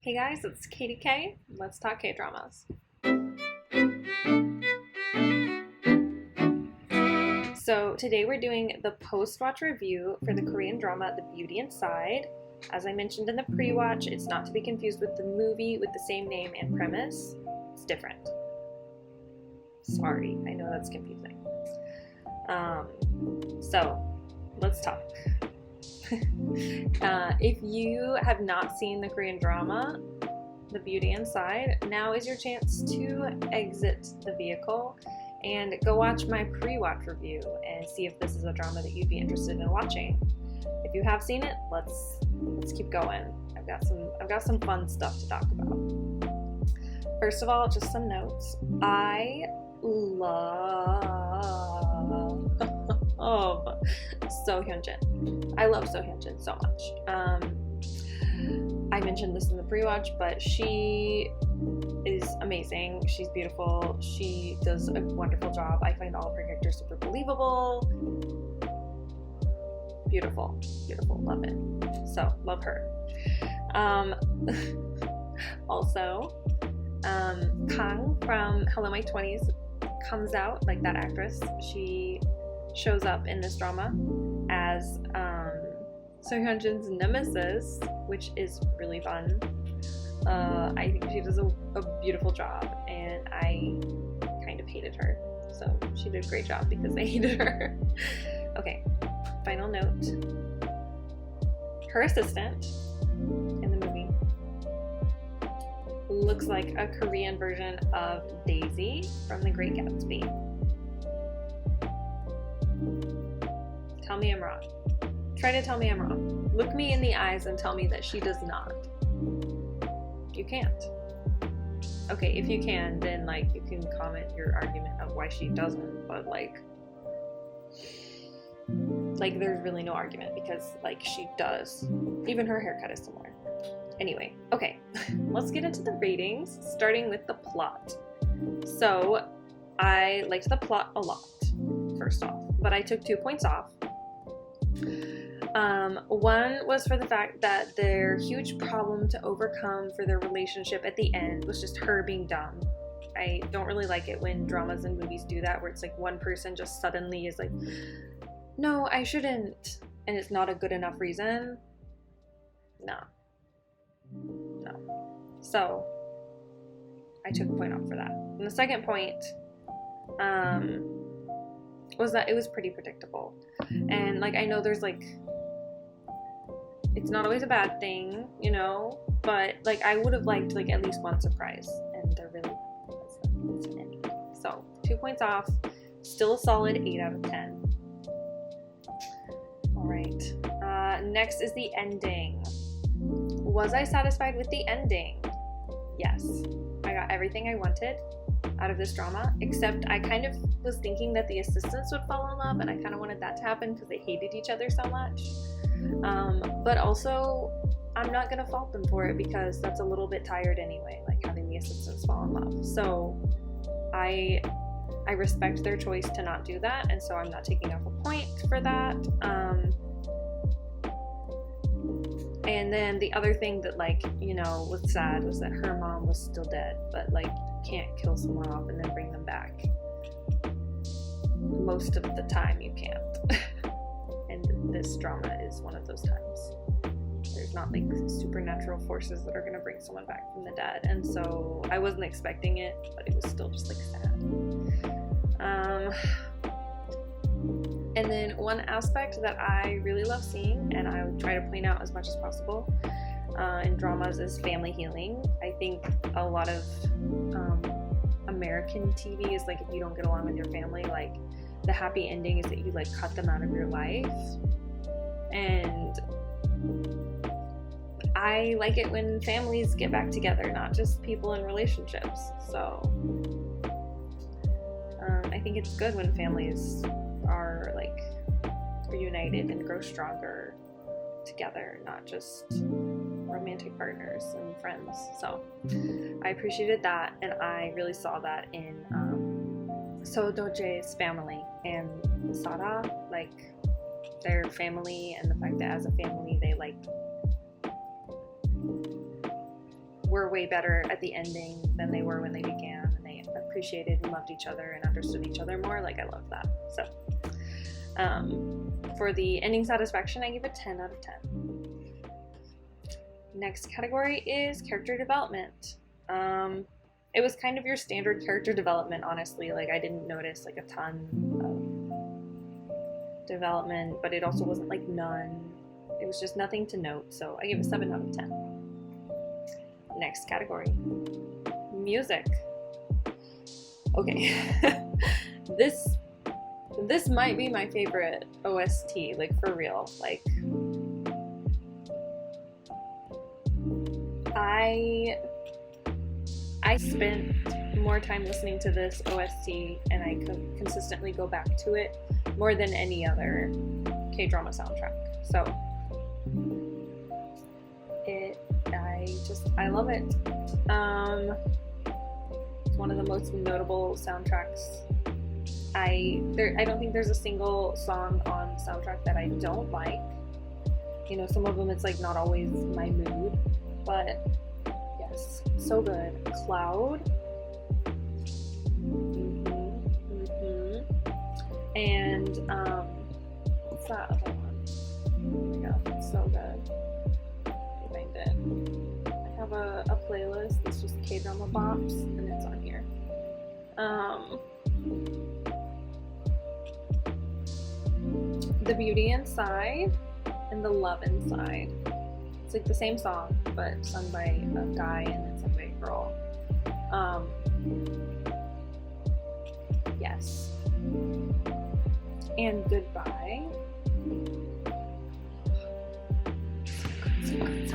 Hey guys, it's Katie K. Let's talk K-dramas. So today we're doing the post-watch review for the Korean drama The Beauty Inside. As I mentioned in the pre-watch, it's not to be confused with the movie with the same name and premise. It's different. Sorry, I know that's confusing. So let's talk. If you have not seen the Korean drama, The Beauty Inside, now is your chance to exit the vehicle and go watch my pre-watch review and see if this is a drama that you'd be interested in watching. If you have seen it, let's keep going. I've got some fun stuff to talk about. First of all, just some notes. I love So Hyunjin. I love So Hyunjin so much. I mentioned this in the pre-watch, but she is amazing. She's beautiful. She does a wonderful job. I find all of her characters super believable. Beautiful. Love it. So, love her. Also, Kang from Hello My 20s comes out, like that actress. She shows up in this drama as So Hyunjin's nemesis, which is really fun. I think she does a beautiful job, and I kind of hated her. So she did a great job because I hated her. Okay, final note. Her assistant in the movie looks like a Korean version of Daisy from The Great Gatsby. Tell me I'm wrong. Try to tell me I'm wrong. Look me in the eyes and tell me that she does not. You can't. Okay, if you can, then you can comment your argument of why she doesn't, but there's really no argument because she does. Even her haircut is similar. Anyway, okay, let's get into the ratings, starting with the plot. So, I liked the plot a lot, first off, but I took 2 points off. One was for the fact that their huge problem to overcome for their relationship at the end was just her being dumb. I don't really like it when dramas and movies do that, where it's one person just suddenly is no, I shouldn't, and it's not a good enough reason. No. So, I took a point off for that. And the second point, was that it was pretty predictable. And I know there's it's not always a bad thing, but I would have liked at least one surprise, and there really wasn't any. So 2 points off, still a solid 8 out of 10. Alright, next is the ending. Was I satisfied with the ending? Yes, I got everything I wanted out of this drama, except I kind of was thinking that the assistants would fall in love, and I kind of wanted that to happen because they hated each other so much. But also, I'm not gonna fault them for it because that's a little bit tired anyway, having the assistants fall in love. So I respect their choice to not do that, and so I'm not taking off a point for that. And then the other thing that was sad was that her mom was still dead, but you can't kill someone off and then bring them back. Most of the time you can't. And this drama is one of those times. There's not supernatural forces that are going to bring someone back from the dead, and so I wasn't expecting it, but it was still just sad. And then one aspect that I really love seeing, and I would try to point out as much as possible in dramas, is family healing. I think a lot of American TV is if you don't get along with your family, the happy ending is that you cut them out of your life. And I like it when families get back together, not just people in relationships. So I think it's good when families are reunited and grow stronger together, not just romantic partners and friends. So I appreciated that, and I really saw that in So Doje's family and Sara, their family, and the fact that as a family they were way better at the ending than they were when they began, and they appreciated and loved each other and understood each other more. Like, I love that. So for the ending satisfaction, I give it 10 out of 10. Next category is character development. It was kind of your standard character development, honestly. Like, I didn't notice like a ton of development, but it also wasn't like none. It was just nothing to note, so I give it 7 out of 10. Next category, music. Okay, this might be my favorite OST, like, for real. Like, I spent more time listening to this OST, and I could consistently go back to it more than any other K-drama soundtrack. So I love it. It's one of the most notable soundtracks. I don't think there's a single song on the soundtrack that I don't like. You know, some of them it's like not always my mood, but yes, so good. Cloud. And what's that other one? Oh my gosh, it's so good. I find it. I have a playlist that's just K-drama bops, and it's on here. The Beauty Inside and The Love Inside. It's like the same song, but sung by a guy and then sung by a girl. Yes. And Goodbye. So good.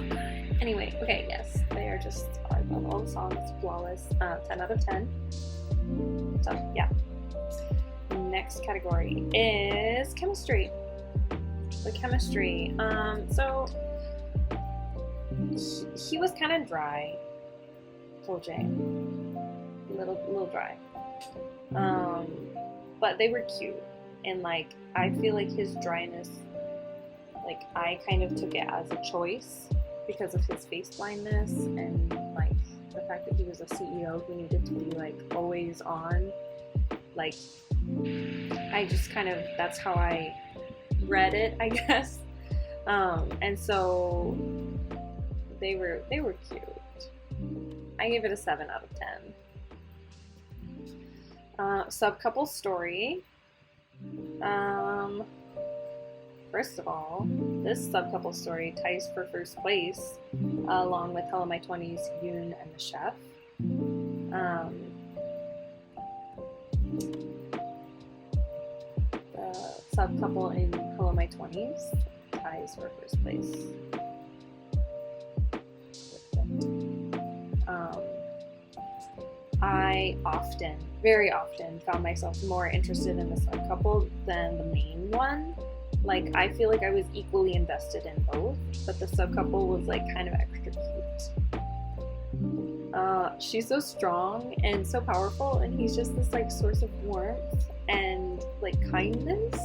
Anyway, okay, yes, they are just, I love all the songs, flawless. 10 out of 10. So, yeah. Next category is chemistry. The chemistry. So he was kind of dry, Sol Jae. Little dry. But they were cute, and like, I feel like his dryness, like, I kind of took it as a choice because of his face blindness and like the fact that he was a CEO who needed to be like always on. Like, I just kind of, that's how I read it, I guess. And so they were cute. I gave it a 7 out of 10. Subcouple story. First of all, this subcouple story ties for first place, along with Hello My 20s, Yoon, and the Chef. The subcouple in Hello My 20s ties for first place. I often, very often, found myself more interested in the subcouple than the main one. Like, I feel like I was equally invested in both, but the subcouple was like kind of extra cute. She's so strong and so powerful, and he's just this like source of warmth and like kindness.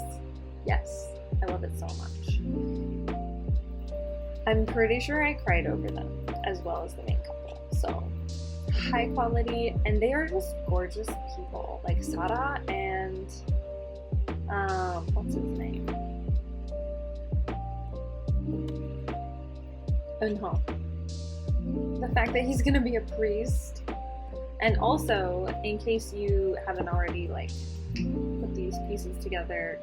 Yes, I love it so much. I'm pretty sure I cried over them as well as the main couple. So high quality, and they are just gorgeous people. Like Sara and what's his name? Eunho. The fact that he's gonna be a priest, and also, in case you haven't already like put these pieces together,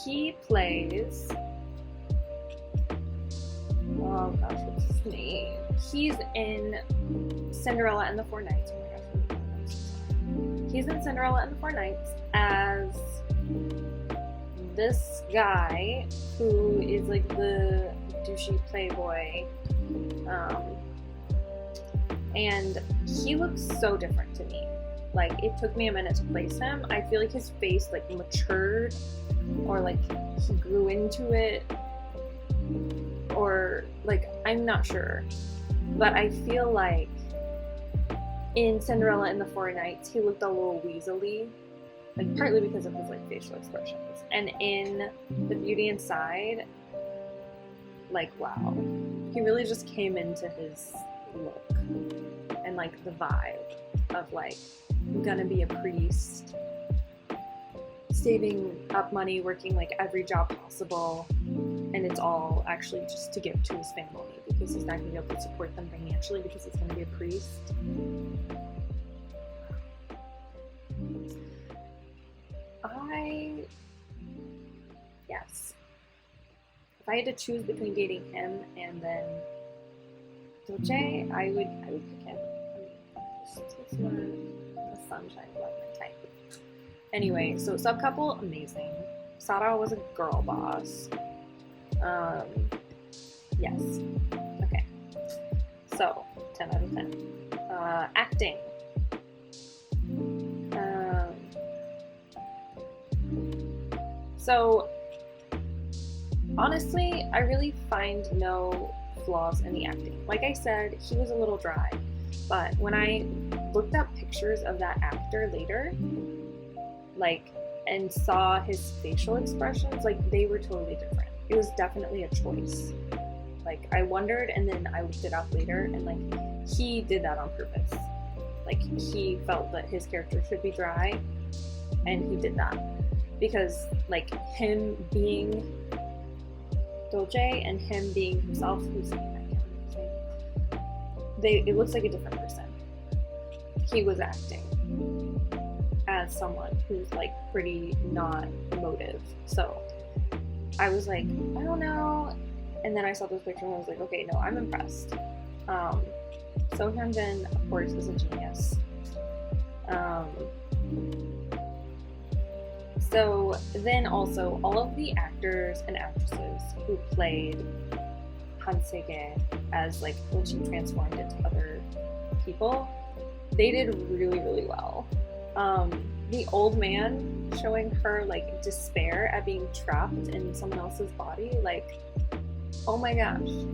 he plays, oh gosh, what's his name? He's in Cinderella and the Four Knights. Oh my gosh, I'm so sorry. He's in Cinderella and the Four Knights as this guy who is like the douchey playboy, and he looks so different to me. Like, it took me a minute to place him. I feel like his face like matured, or like he grew into it, or like, I'm not sure, but I feel like in Cinderella and the Four Knights he looked a little weaselly, like partly because of his like facial expressions, and in The Beauty Inside, like, wow, he really just came into his look. and like the vibe of like gonna be a priest, saving up money, working like every job possible, and it's all actually just to give to his family because he's not gonna be able to support them financially because he's gonna be a priest. Yes. If I had to choose between dating him and then Dolce, I would pick him. It's more the sunshine black type. Anyway, so Subcouple, amazing. Sara was a girl boss. Yes. Okay. So, 10 out of 10. Acting. So, honestly, I really find no flaws in the acting. Like I said, he was a little dry, but when I looked up pictures of that actor later, like, and saw his facial expressions, like, they were totally different. It was definitely a choice. Like, I wondered, and then I looked it up later, and like, he did that on purpose. Like, he felt that his character should be dry, and he did that. Because, like, him being Dolce and him being himself, it looks like a different person. He was acting as someone who's, like, pretty not emotive. So, I was like, I don't know. And then I saw those pictures and I was like, okay, no, I'm impressed. So Hyun-bin, of course, is a genius. So then also, all of the actors and actresses who played Han Se-ge as, like, when she transformed into other people, they did really, really well. The old man showing her, like, despair at being trapped in someone else's body, like, oh my gosh.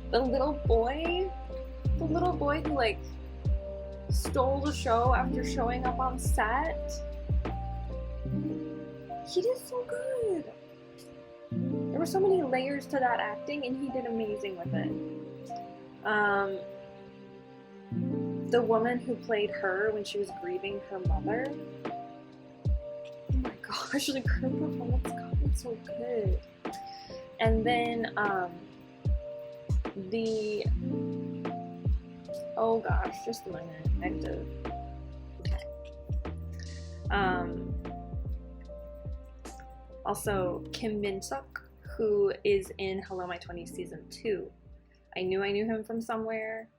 The little boy who, like, stole the show after showing up on set, he did so good. There were so many layers to that acting, and he did amazing with it. The woman who played her when she was grieving her mother, oh my gosh, like, her performance got so good. And then oh gosh, just a minute, I have to. Also, Kim Min-suk, who is in Hello My 20s Season 2. I knew him from somewhere.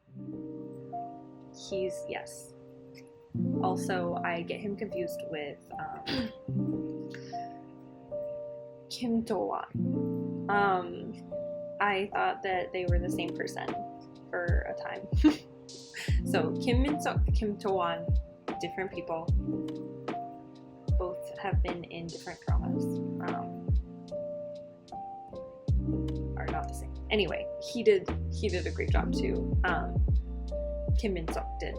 Yes. Also, I get him confused with Kim Do-won. I thought that they were the same person for a time. So, Kim Min-suk, Kim Do-won, different people. Both have been in different dramas. Are not the same. Anyway, he did a great job too. Kim Min-suk did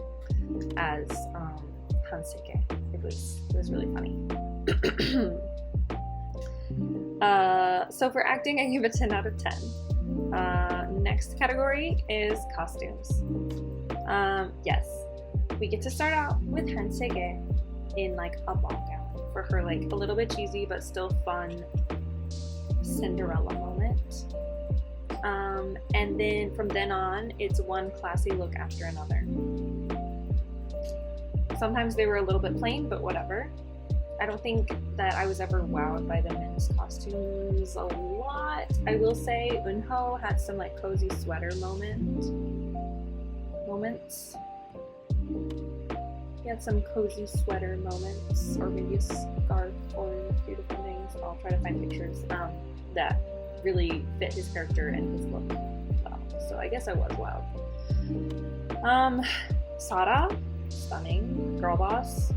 as Han Se-ge. It was really funny. So for acting, I give it 10 out of 10. Next category is costumes. Yes, we get to start out with Han Se-ge in, like, a ball gown for her, like, a little bit cheesy but still fun Cinderella moment. And then from then on, it's one classy look after another. Sometimes they were a little bit plain, but whatever. I don't think that I was ever wowed by the men's costumes a lot. I will say Eunho had some, like, cozy sweater moments. He had some cozy sweater moments, or maybe a scarf, or a few different things. I'll try to find pictures that really fit his character and his look well. So I guess I was wowed. Sara, stunning, girl boss.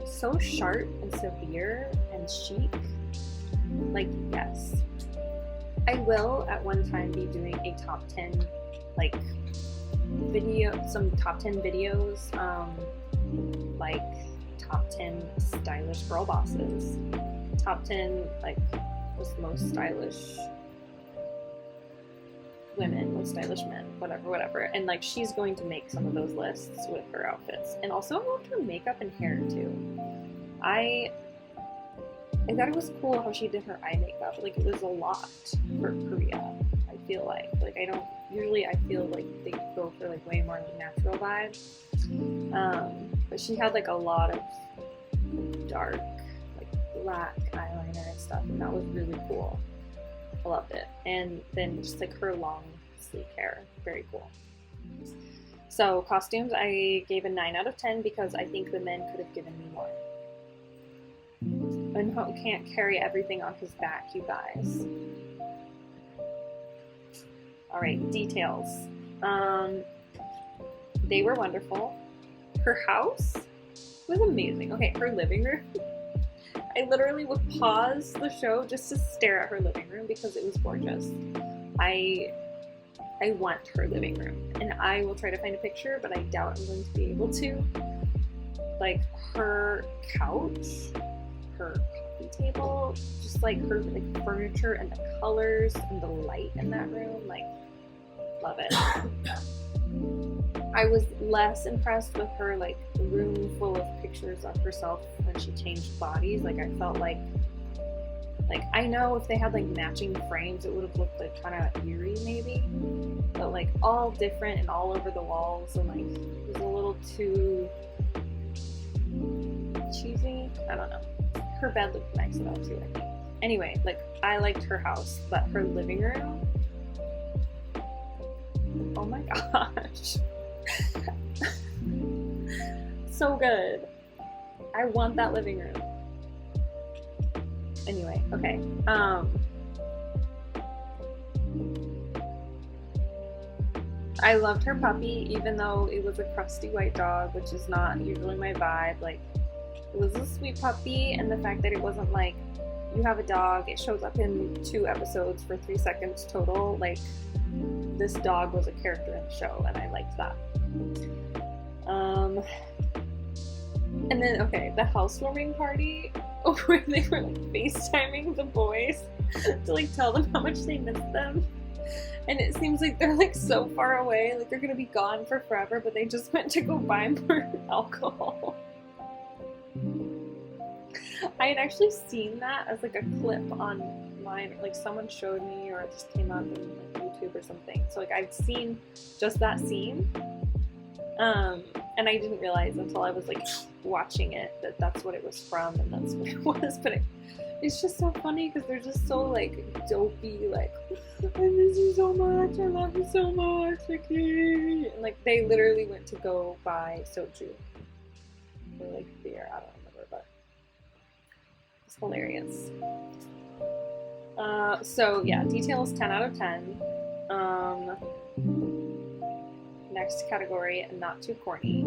So sharp and severe and chic. Like, yes. I will at one time be doing a top 10, like, some top 10 videos, like top 10 stylish girl bosses, top 10, like, just most stylish women, most stylish men. whatever. And like she's going to make some of those lists with her outfits. And also I loved her makeup and hair too. I thought it was cool how she did her eye makeup. Like it was a lot for Korea. I feel like I don't usually, I feel like they go for like way more like natural vibes. But she had like a lot of dark like black eyeliner and stuff, and that was really cool. I loved it. And then just like her long sleek hair, very cool. So costumes, I gave a 9 out of 10 because I think the men could have given me more. And Ho can't carry everything on his back, you guys. Alright, details. They were wonderful. Her house was amazing. Okay, her living room. I literally would pause the show just to stare at her living room because it was gorgeous. I want her living room, and I will try to find a picture, but I doubt I'm going to be able to. Like her couch, her coffee table, just like her like furniture and the colors and the light in that room, like love it. I was less impressed with her like room full of pictures of herself when she changed bodies. Like I felt like I know if they had like matching frames it would have looked like kind of eerie maybe, but like all different and all over the walls, and like it was a little too cheesy. I don't know. Her bed looked nice though too, I think. Anyway, like I liked her house, but her living room, oh my gosh. So good. I want that living room. Anyway, okay. I loved her puppy, even though it was a crusty white dog, which is not usually my vibe. Like, it was a sweet puppy, and the fact that it wasn't like, you have a dog, it shows up in 2 episodes for 3 seconds total. Like, this dog was a character in the show, and I liked that. And then, okay, the housewarming party, where they were like FaceTiming the boys to like tell them how much they missed them. And it seems like they're like so far away, like they're gonna be gone for forever, but they just went to go buy more alcohol. I had actually seen that as like a clip online, like someone showed me, or it just came up on like YouTube or something. So like I'd seen just that scene, and I didn't realize until I was like watching it that that's what it was from, and that's what it was. But it's just so funny because they're just so like dopey, like I miss you so much, I love you so much, okay. And like they literally went to go buy soju or like beer, I don't remember, but it's hilarious. So yeah, details 10 out of 10. Next category, not too corny.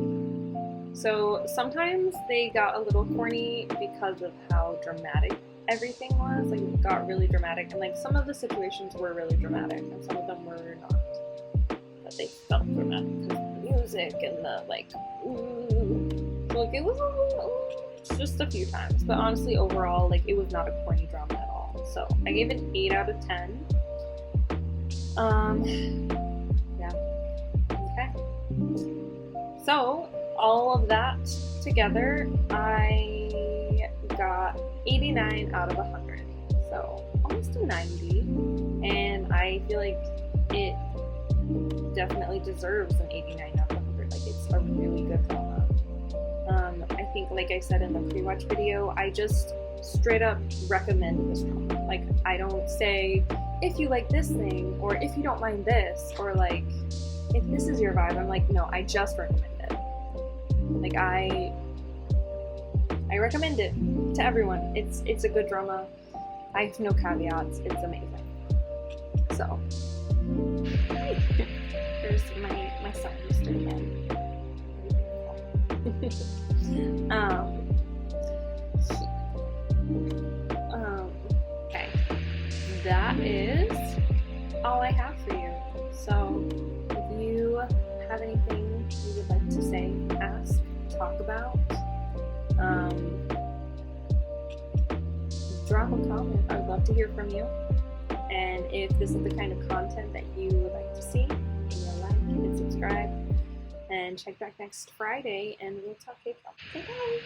So sometimes they got a little corny because of how dramatic everything was. Like it got really dramatic, and like some of the situations were really dramatic and some of them were not, but they felt dramatic because of the music and the like ooh. So, like it was just a few times, but honestly overall like it was not a corny drama at all. So I gave it an 8 out of 10. Yeah, okay, so all of that together, I got 89 out of 100, so almost a 90, and I feel like it definitely deserves an 89 out of 100. Like it's a really good drama. I think, like I said in the pre-watch video, I just straight up recommend this drama. Like I don't say if you like this thing, or if you don't mind this, or like if this is your vibe. I'm like, no, I just recommend it. Like I recommend it to everyone. It's a good drama. I have no caveats. It's amazing. So there's my son Mr. again. Okay. That is all I have for you. So if you have anything you would like to say, ask, talk about, drop a comment. I would love to hear from you. And if this is the kind of content that you would like to see in your life, hit subscribe, and check back next Friday, and we'll talk K-pop. Bye.